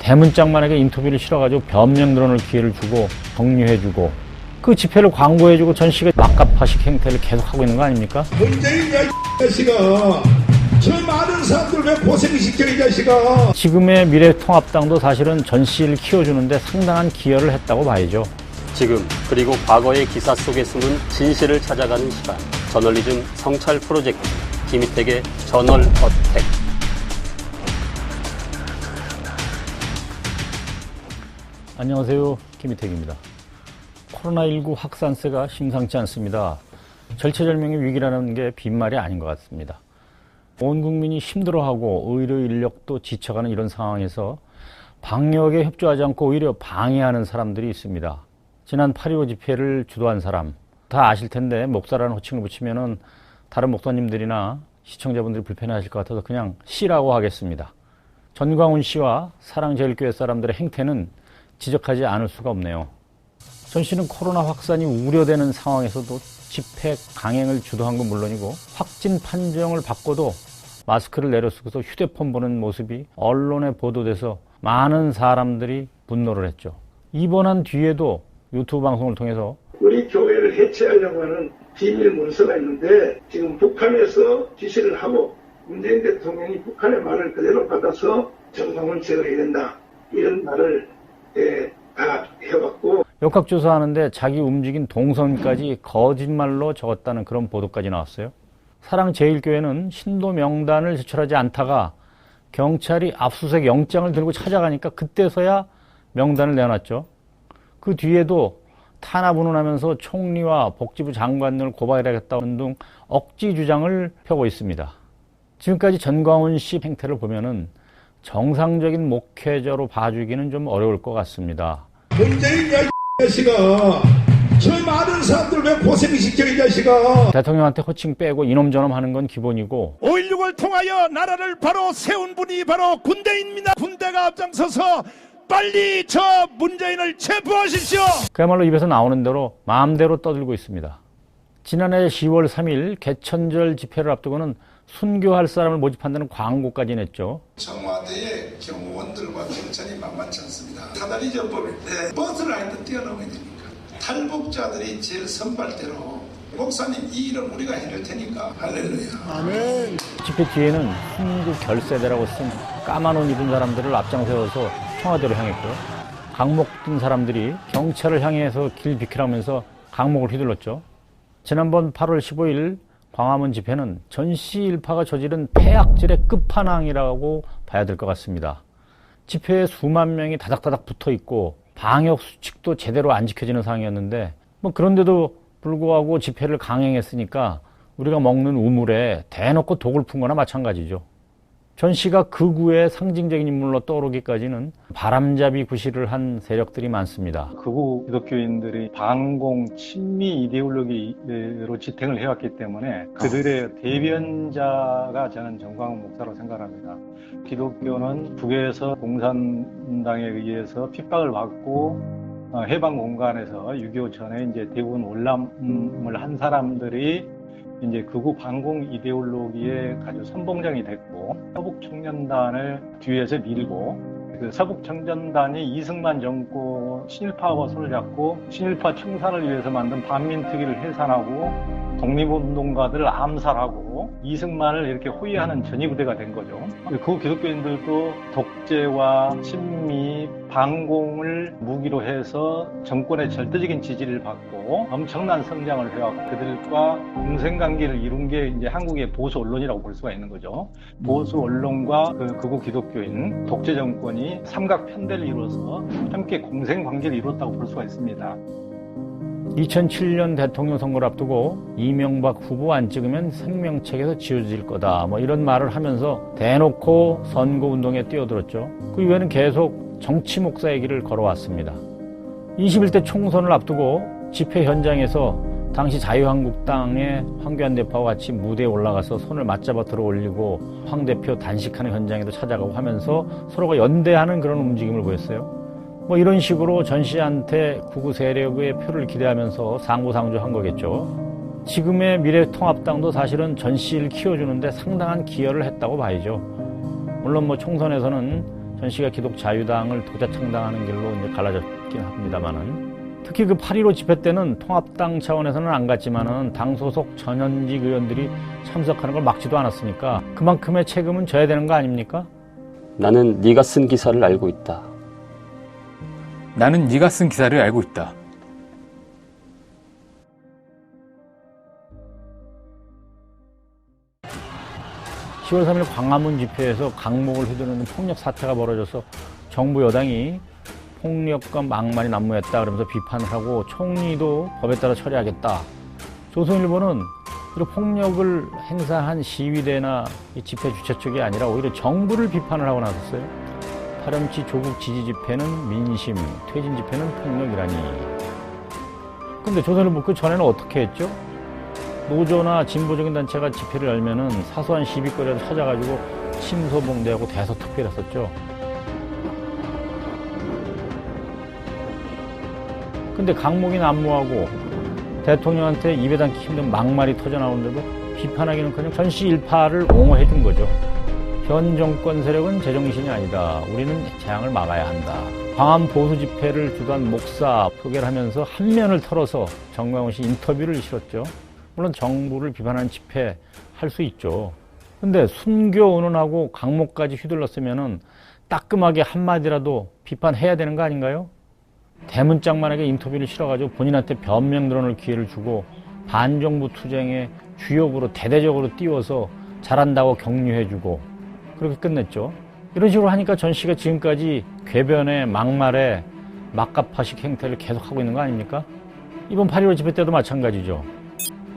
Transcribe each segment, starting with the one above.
대문짝만하게 인터뷰를 실어가지고 변명 드러낼 기회를 주고 격려해주고 그 집회를 광고해주고 전 씨가 막가파식 행태를 계속하고 있는 거 아닙니까? 문재인이야 이 자식아. 저 많은 사람들 왜 고생시켜 이 자식아. 지금의 미래통합당도 사실은 전 씨를 키워주는데 상당한 기여를 했다고 봐야죠. 지금 그리고 과거의 기사 속에 숨은 진실을 찾아가는 시간. 저널리즘 성찰 프로젝트 김희택의 저널어택. 안녕하세요, 김희택입니다. 코로나19 확산세가 심상치 않습니다. 절체절명의 위기라는 게 빈말이 아닌 것 같습니다. 온 국민이 힘들어하고 의료 인력도 지쳐가는 이런 상황에서 방역에 협조하지 않고 오히려 방해하는 사람들이 있습니다. 지난 8.15 집회를 주도한 사람, 다 아실 텐데 목사라는 호칭을 붙이면은 다른 목사님들이나 시청자분들이 불편해하실 것 같아서 그냥 씨라고 하겠습니다. 전광훈 씨와 사랑제일교회 사람들의 행태는 지적하지 않을 수가 없네요. 전 씨는 코로나 확산이 우려되는 상황에서도 집회 강행을 주도한 건 물론이고 확진 판정을 받고도 마스크를 내려쓰고서 휴대폰 보는 모습이 언론에 보도돼서 많은 사람들이 분노를 했죠. 입원한 뒤에도 유튜브 방송을 통해서 우리 교회를 해체하려고 하는 비밀 문서가 있는데 지금 북한에서 지시를 하고 문재인 대통령이 북한의 말을 그대로 받아서 정상을 제거해야 된다. 이런 말을 다 해왔고 역학조사하는데 자기 움직인 동선까지 거짓말로 적었다는 그런 보도까지 나왔어요. 사랑제일교회는 신도 명단을 제출하지 않다가 경찰이 압수수색 영장을 들고 찾아가니까 그때서야 명단을 내놨죠. 그 뒤에도 탄압 운운하면서 총리와 복지부 장관을 고발해야겠다는 등 억지 주장을 펴고 있습니다. 지금까지 전광훈 씨 행태를 보면은 정상적인 목회자로 봐주기는 좀 어려울 것 같습니다. 문재인이야 이 자식아. 저 많은 사람들 왜 고생시켜 이 자식아. 대통령한테 호칭 빼고 이놈저놈 하는 건 기본이고 5.16을 통하여 나라를 바로 세운 분이 바로 군대입니다. 군대가 앞장서서 빨리 저 문재인을 체포하십시오. 그야말로 입에서 나오는 대로 마음대로 떠들고 있습니다. 지난해 10월 3일 개천절 집회를 앞두고는 순교할 사람을 모집한다는 광고까지 냈죠. 청와대의 경호원들과 경찰이 만만치 않습니다. 사다리 전법일 때 버스를 하여튼 뛰어넘어야 되니까 탈북자들이 제일 선발대로 목사님 이 일은 우리가 해낼 테니까 할렐루야. 아멘. 집회 뒤에는 순국 결세대라고 쓴 까만 옷 입은 사람들을 앞장 세워서 청와대로 향했고요. 강목 든 사람들이 경찰을 향해서 길 비키라면서 강목을 휘둘렀죠. 지난번 8월 15일 광화문 집회는 전 씨 일파가 저지른 폐악질의 끝판왕이라고 봐야 될 것 같습니다. 집회에 수만 명이 다닥다닥 붙어 있고 방역 수칙도 제대로 안 지켜지는 상황이었는데 그런데도 불구하고 집회를 강행했으니까 우리가 먹는 우물에 대놓고 독을 푼 거나 마찬가지죠. 전 씨가 극우의 상징적인 인물로 떠오르기까지는 바람잡이 구실을 한 세력들이 많습니다. 극우 기독교인들이 반공 친미 이데올로기로 지탱을 해왔기 때문에 그들의 대변자가 저는 전광훈 목사로 생각합니다. 기독교는 북에서 공산당에 의해서 핍박을 받고 해방 공간에서 6.25 전에 이제 대부분 월남을 한 사람들이 이제 극우 반공 이데올로기에 아주 선봉장이 됐고 서북청년단을 뒤에서 밀고 그 서북청년단이 이승만 정권 친일파와 손을 잡고 친일파 청산을 위해서 만든 반민특위를 해산하고 독립운동가들을 암살하고 이승만을 이렇게 호위하는 전위부대가 된 거죠. 그 기독교인들도 독재와 친미, 반공을 무기로 해서 정권의 절대적인 지지를 받고 엄청난 성장을 해왔고 그들과 공생관계를 이룬 게 이제 한국의 보수 언론이라고 볼 수가 있는 거죠. 보수 언론과 그 극우 기독교인 독재 정권이 삼각 편대를 이루어서 함께 공생관계를 이뤘다고 볼 수가 있습니다. 2007년 대통령 선거를 앞두고 이명박 후보 안 찍으면 생명책에서 지워질 거다 이런 말을 하면서 대놓고 선거운동에 뛰어들었죠. 그 이후에는 계속 정치 목사 얘기를 걸어왔습니다. 21대 총선을 앞두고 집회 현장에서 당시 자유한국당의 황교안 대표와 같이 무대에 올라가서 손을 맞잡아 들어올리고 황 대표 단식하는 현장에도 찾아가고 하면서 서로가 연대하는 그런 움직임을 보였어요. 이런 식으로 전 씨한테 극우 세력의 표를 기대하면서 상부상조한 거겠죠. 지금의 미래통합당도 사실은 전 씨를 키워주는데 상당한 기여를 했다고 봐야죠. 물론 총선에서는 씨가 기독자유당을 독자 창당하는 길로 이제 갈라졌긴 합니다만은, 특히 그 8.15 집회 때는 통합당 차원에서는 안 갔지만은 당 소속 전현직 의원들이 참석하는 걸 막지도 않았으니까 그만큼의 책임은 져야 되는 거 아닙니까? 나는 네가 쓴 기사를 알고 있다. 나는 네가 쓴 기사를 알고 있다. (10월 3일) 광화문 집회에서 강목을 휘두르는 폭력 사태가 벌어져서 정부 여당이 폭력과 막말이 난무했다 그러면서 비판을 하고 총리도 법에 따라 처리하겠다. 조선일보는 이런 폭력을 행사한 시위대나 집회 주최 쪽이 아니라 오히려 정부를 비판을 하고 나섰어요. 파렴치 조국 지지 집회는 민심, 퇴진 집회는 폭력이라니. 근데 조선일보 그 전에는 어떻게 했죠? 노조나 진보적인 단체가 집회를 열면은 사소한 시비거리라도 찾아가지고 침소봉대하고 대서특필했었죠. 근데 강목이 난무하고 대통령한테 입에 담기 힘든 막말이 터져나오는데도 비판하기는커녕 전시 일파를 옹호해 준 거죠. 현 정권 세력은 제정신이 아니다. 우리는 재앙을 막아야 한다. 광화문 보수 집회를 주도한 목사 소개를 하면서 한 면을 털어서 정광훈 씨 인터뷰를 실었죠. 물론 정부를 비판하는 집회 할 수 있죠. 근데 순교 운운하고 강목까지 휘둘렀으면은 따끔하게 한마디라도 비판해야 되는 거 아닌가요? 대문짝만하게 인터뷰를 실어가지고 본인한테 변명 드러낼 기회를 주고 반정부 투쟁의 주역으로 대대적으로 띄워서 잘한다고 격려해주고 그렇게 끝냈죠. 이런 식으로 하니까 전 씨가 지금까지 궤변에 막말에 막가파식 행태를 계속하고 있는 거 아닙니까? 이번 8.15 집회 때도 마찬가지죠.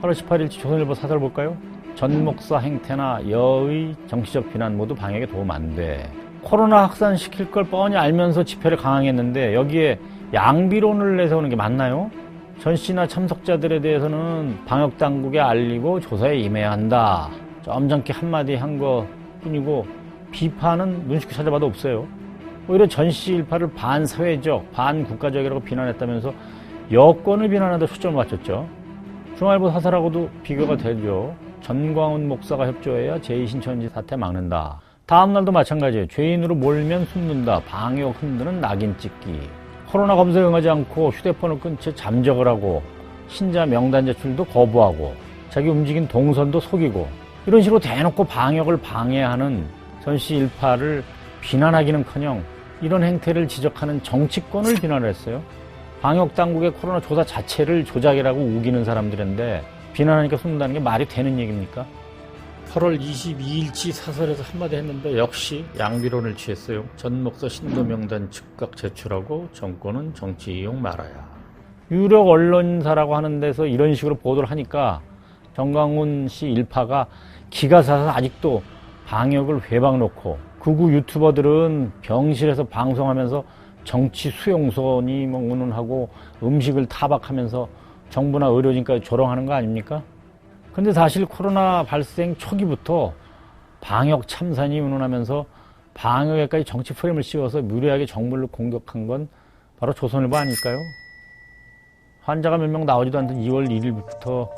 8월 18일 조선일보 사설 볼까요? 전 목사 행태나 여의 정치적 비난 모두 방역에 도움 안 돼. 코로나 확산시킬 걸 뻔히 알면서 집회를 강행했는데 여기에 양비론을 내세우는 게 맞나요? 전 씨나 참석자들에 대해서는 방역당국에 알리고 조사에 임해야 한다. 점잖게 한마디 한 것 뿐이고 비판은 눈 씻고 찾아봐도 없어요. 오히려 전 씨 일파를 반사회적, 반국가적이라고 비난했다면서 여권을 비난하다 초점을 맞췄죠. 중앙일보 사설하고도 비교가 되죠. 전광훈 목사가 협조해야 제2신천지 사태 막는다. 다음 날도 마찬가지예요. 죄인으로 몰면 숨는다. 방역 흔드는 낙인 찍기. 코로나 검사에 응하지 않고 휴대폰을 끈 채 잠적을 하고 신자 명단 제출도 거부하고 자기 움직인 동선도 속이고 이런 식으로 대놓고 방역을 방해하는 전 씨 일파를 비난하기는커녕 이런 행태를 지적하는 정치권을 비난을 했어요. 방역당국의 코로나 조사 자체를 조작이라고 우기는 사람들인데 비난하니까 숨는다는 게 말이 되는 얘기입니까? 8월 22일치 사설에서 한마디 했는데 역시 양비론을 취했어요. 전 목사 신도 명단 즉각 제출하고 정권은 정치 이용 말아야. 유력 언론사라고 하는 데서 이런 식으로 보도를 하니까 정광훈 씨 일파가 기가 차서 아직도 방역을 회방 놓고 극우 유튜버들은 병실에서 방송하면서 정치 수용소니 뭐 운운하고 음식을 타박하면서 정부나 의료진까지 조롱하는 거 아닙니까? 근데 사실 코로나 발생 초기부터 방역 참사니 운운하면서 방역에까지 정치 프레임을 씌워서 무리하게 정부를 공격한 건 바로 조선일보 아닐까요? 환자가 몇 명 나오지도 않던 2월 1일부터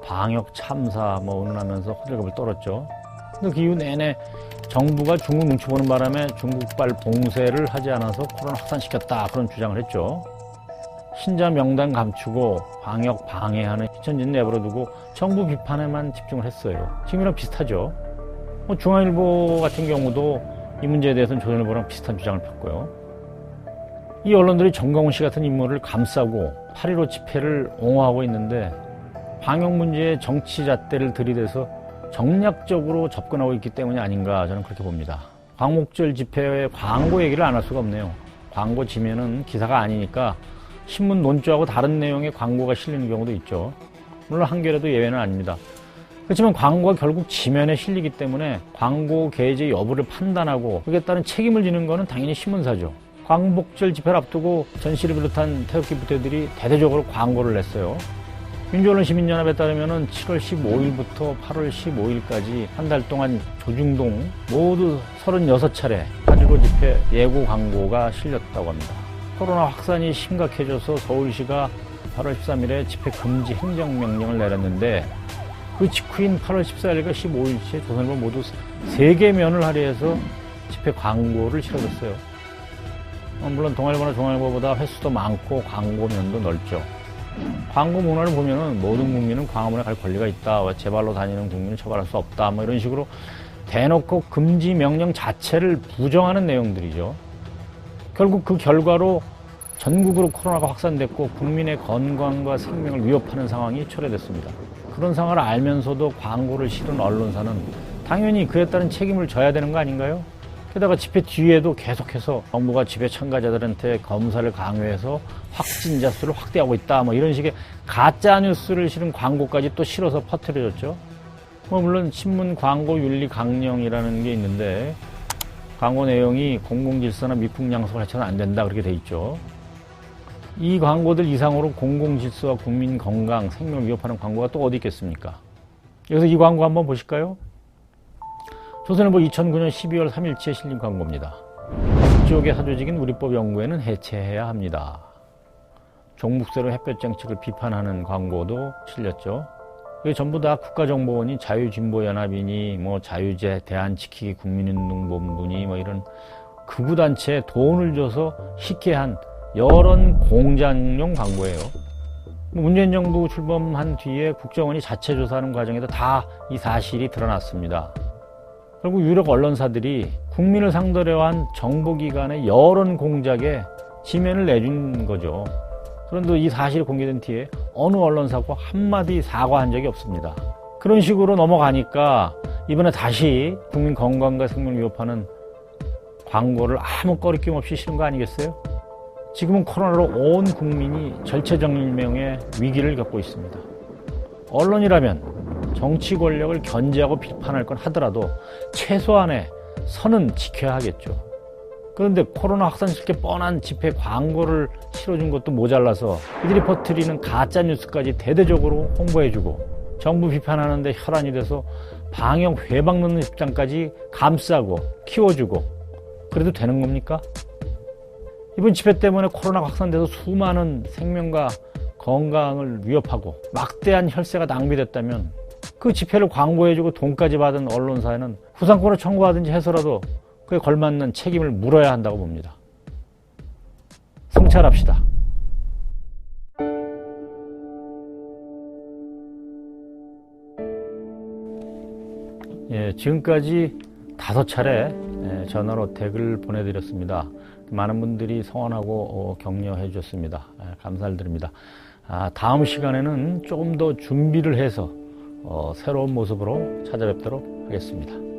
방역 참사 뭐 운운하면서 호들갑을 떨었죠. 근데 그 이후 내내 정부가 중국 눈치 보는 바람에 중국발 봉쇄를 하지 않아서 코로나 확산시켰다 그런 주장을 했죠. 신자 명단 감추고 방역 방해하는 신천지는 내버려두고 정부 비판에만 집중을 했어요. 지금이랑 비슷하죠. 중앙일보 같은 경우도 이 문제에 대해서는 조선일보랑 비슷한 주장을 폈고요. 이 언론들이 정광훈 씨 같은 인물을 감싸고 8.15 집회를 옹호하고 있는데 방역 문제에 정치 잣대를 들이대서 정략적으로 접근하고 있기 때문이 아닌가 저는 그렇게 봅니다. 광복절 집회에 광고 얘기를 안 할 수가 없네요. 광고 지면은 기사가 아니니까 신문 논조하고 다른 내용의 광고가 실리는 경우도 있죠. 물론 한겨레도 예외는 아닙니다. 그렇지만 광고가 결국 지면에 실리기 때문에 광고 게재 여부를 판단하고 그에 따른 책임을 지는 것은 당연히 신문사죠. 광복절 집회를 앞두고 전 씨를 비롯한 태극기 부대들이 대대적으로 광고를 냈어요. 민주언론 시민연합에 따르면 7월 15일부터 8월 15일까지 한 달 동안 조중동 모두 36차례 8.15 집회 예고 광고가 실렸다고 합니다. 코로나 확산이 심각해져서 서울시가 8월 13일에 집회 금지 행정명령을 내렸는데 그 직후인 8월 14일과 15일째 조선일보 모두 3개 면을 할애해서 집회 광고를 실어줬어요. 물론 동아일보나 중앙일보보다 횟수도 많고 광고면도 넓죠. 광고 문화를 보면은 모든 국민은 광화문에 갈 권리가 있다. 제 발로 다니는 국민을 처벌할 수 없다. 뭐 이런 식으로 대놓고 금지 명령 자체를 부정하는 내용들이죠. 결국 그 결과로 전국으로 코로나가 확산됐고 국민의 건강과 생명을 위협하는 상황이 초래됐습니다. 그런 상황을 알면서도 광고를 실은 언론사는 당연히 그에 따른 책임을 져야 되는 거 아닌가요? 게다가 집회 뒤에도 계속해서 정부가 집회 참가자들한테 검사를 강요해서 확진자 수를 확대하고 있다. 뭐 이런 식의 가짜 뉴스를 실은 광고까지 또 실어서 퍼뜨려졌죠. 물론 신문 광고 윤리 강령이라는 게 있는데 광고 내용이 공공질서나 미풍양속을 해서는 안 된다 그렇게 돼 있죠. 이 광고들 이상으로 공공질서와 국민 건강, 생명을 위협하는 광고가 또 어디 있겠습니까? 여기서 이 광고 한번 보실까요? 조선일보 2009년 12월 3일치에 실린 광고입니다. 북쪽의 사조직인 우리법 연구회는 해체해야 합니다. 종북세로 햇볕 정책을 비판하는 광고도 실렸죠. 이게 전부 다 국가정보원이 자유진보연합이니 뭐 자유제, 대한지키기 국민운동본부니 뭐 이런 극우단체에 돈을 줘서 쉽게 한 여론 공작용 광고예요. 문재인 정부 출범한 뒤에 국정원이 자체 조사하는 과정에도 다 이 사실이 드러났습니다. 결국 유력 언론사들이 국민을 상대로 한 정보기관의 여론 공작에 지면을 내준 거죠. 그런데 이 사실이 공개된 뒤에 어느 언론사고 한마디 사과한 적이 없습니다. 그런 식으로 넘어가니까 이번에 다시 국민 건강과 생명을 위협하는 광고를 아무 꺼리낌 없이 실은 거 아니겠어요? 지금은 코로나로 온 국민이 절체절명의 위기를 겪고 있습니다. 언론이라면 정치 권력을 견제하고 비판할 건 하더라도 최소한의 선은 지켜야 하겠죠. 그런데 코로나 확산시킬 게 뻔한 집회 광고를 실어준 것도 모자라서 이들이 퍼뜨리는 가짜뉴스까지 대대적으로 홍보해주고 정부 비판하는데 혈안이 돼서 방역 회방 넣는 입장까지 감싸고 키워주고 그래도 되는 겁니까? 이번 집회 때문에 코로나 확산돼서 수많은 생명과 건강을 위협하고 막대한 혈세가 낭비됐다면 그 집회를 광고해주고 돈까지 받은 언론사에는 후상권을 청구하든지 해서라도 그에 걸맞는 책임을 물어야 한다고 봅니다. 성찰합시다. 지금까지 5차례 전화로 댁을 보내드렸습니다. 많은 분들이 성원하고 격려해 주셨습니다. 감사를 드립니다. 다음 시간에는 조금 더 준비를 해서 새로운 모습으로 찾아뵙도록 하겠습니다.